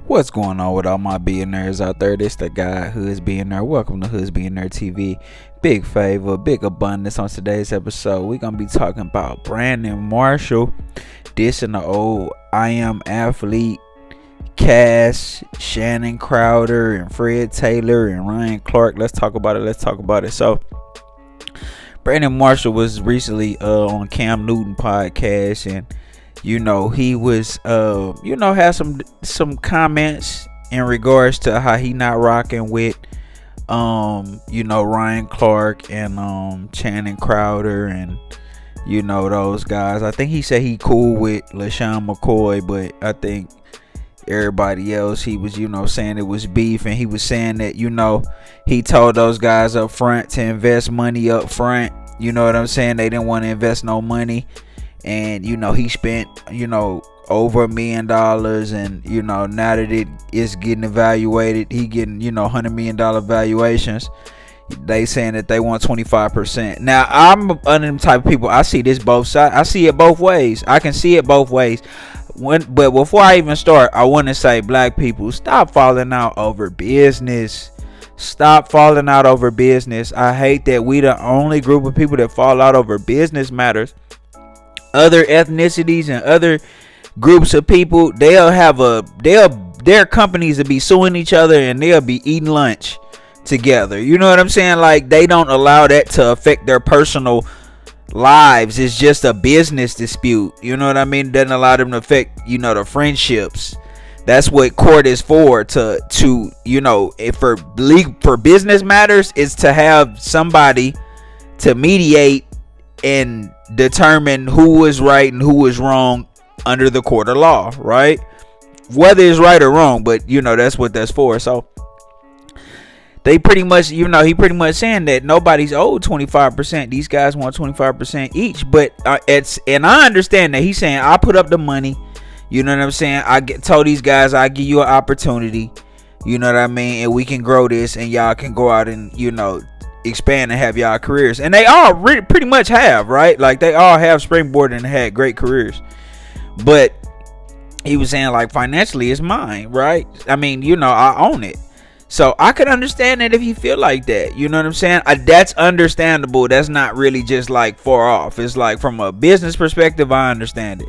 What's going on with all my billionaires out there? This the guy Hoods Billionaire. Welcome to Hoods Billionaire TV. Big favor, big abundance on today's episode. We're gonna be talking about Brandon Marshall dissing the old I Am Athlete, Cash, Shannon Crowder, and Fred Taylor and Ryan Clark. Let's talk about it. So Brandon Marshall was recently on Cam Newton podcast, and he was had some comments in regards to how he not rocking with Ryan Clark and Shannon Crowder and those guys. I think he said he cool with LaShawn McCoy, but I think everybody else, he was saying it was beef, and he was saying that he told those guys up front to invest money up front. You know what I'm saying? They didn't want to invest no money, and he spent over $1 million, and now that it is getting evaluated, he getting $100 million valuations. They saying that they want 25%. Now I'm one of them type of people. I see this both sides. I see it both ways. I can see it both ways. But before I even start, I want to say, black people, stop falling out over business. Stop falling out over business. I hate that we the only group of people that fall out over business matters. Other ethnicities and other groups of people, their companies will be suing each other, and they'll be eating lunch together. You know what I'm saying? Like, they don't allow that to affect their personal lives. It's just a business dispute. You know what I mean? It doesn't allow them to affect the friendships. That's what court is for, to if for business matters, is to have somebody to mediate and determine who is right and who is wrong under the court of law, right? Whether it's right or wrong, but that's what that's for. So they pretty much, he pretty much saying that nobody's owed 25%. These guys want 25% each, but and I understand that he's saying, I put up the money. You know what I'm saying? Told these guys, I give you an opportunity. You know what I mean? And we can grow this, and y'all can go out and expand and have y'all careers. And they all pretty much have, right? Like, they all have springboarded and had great careers. But he was saying, like, financially it's mine, right? I mean, I own it. So I could understand that if you feel like that. You know what I'm saying? That's understandable. That's not really just like far off. It's like, from a business perspective, I understand it.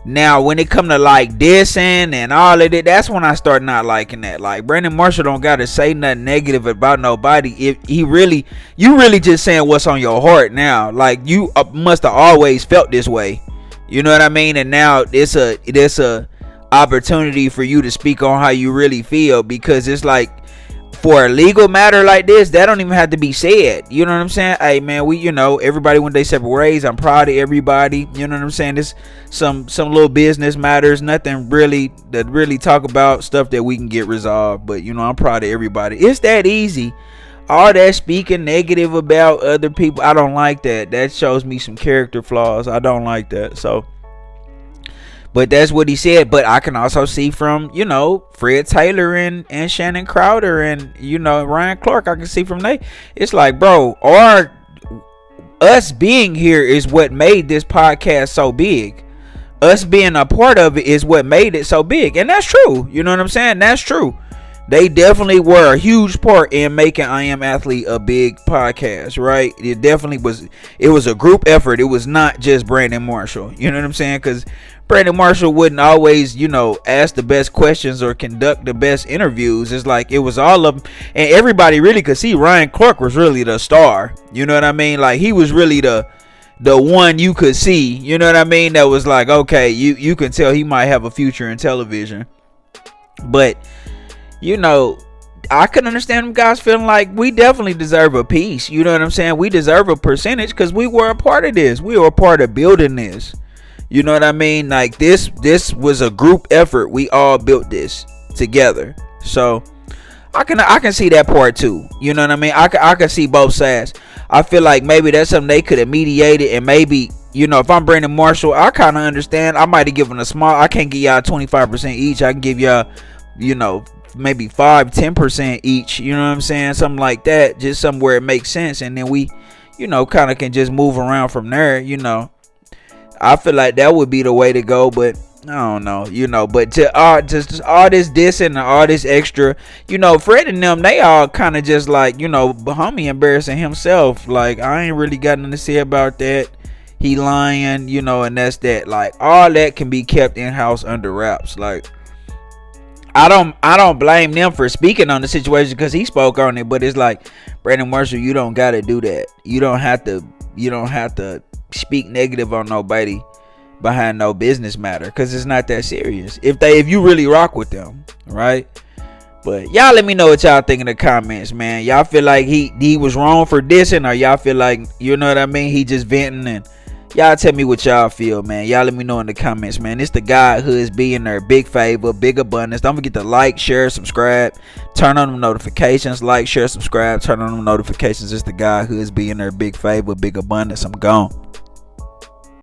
Now, when it come to like dissing and all of it, that's when I start not liking that. Like, Brandon Marshall don't gotta say nothing negative about nobody. If you really just saying what's on your heart now. Like, you must have always felt this way. You know what I mean? And now it's a opportunity for you to speak on how you really feel, because it's like, for a legal matter like this, that don't even have to be said. You know what I'm saying? Hey man, we everybody went their separate ways. I'm proud of everybody. You know what I'm saying? This some little business matters, nothing really talk about stuff that we can get resolved. But I'm proud of everybody. It's that easy. All that speaking negative about other people, I don't like that. That shows me some character flaws. I don't like that. So, but that's what he said. But I can also see from, Fred Taylor and Shannon Crowder and, Ryan Clark. I can see from it's like, bro, us being here is what made this podcast so big. Us being a part of it is what made it so big. And that's true. You know what I'm saying? That's true. They definitely were a huge part in making I Am Athlete a big podcast, right? It definitely was. It was a group effort. It was not just Brandon Marshall. You know what I'm saying? Because Brandon Marshall wouldn't always, ask the best questions or conduct the best interviews. It's like, it was all of them. And everybody really could see Ryan Clark was really the star. You know what I mean? Like, he was really the one you could see. You know what I mean? That was like, okay, you can tell he might have a future in television. But I can understand them guys feeling like we definitely deserve a piece. You know what I'm saying? We deserve a percentage because we were a part of this. We were a part of building this. You know what I mean? Like, this was a group effort. We all built this together. So I can see that part too. You know what I mean? I can see both sides. I feel like maybe that's something they could have mediated, and maybe, if I'm Brandon Marshall, I kind of understand. I might have given a small. I can't give y'all 25% each. I can give y'all, maybe 5-10% each. You know what I'm saying? Something like that. Just somewhere it makes sense, and then we, kind of can just move around from there. I feel like that would be the way to go. But I don't know, but to just all this dissing and all this extra, Fred and them, they all kind of just like, homie embarrassing himself. Like, I ain't really got nothing to say about that. He lying, and that's that. Like, all that can be kept in house under wraps. Like, I don't blame them for speaking on the situation because he spoke on it, but it's like, Brandon Marshall, you don't gotta do that. You don't have to speak negative on nobody behind no business matter, because it's not that serious if you really rock with them, right? But y'all let me know what y'all think in the comments, man. Y'all feel like he was wrong for dissing, or y'all feel like, you know what I mean, he just venting? And y'all tell me what y'all feel, man. Y'all let me know in the comments, man. It's the God Hoods being there. Big favor, big abundance. Don't forget to like, share, subscribe, turn on them notifications. Like, share, subscribe, turn on them notifications. It's the God Hoods being there. Big favor, big abundance. I'm gone.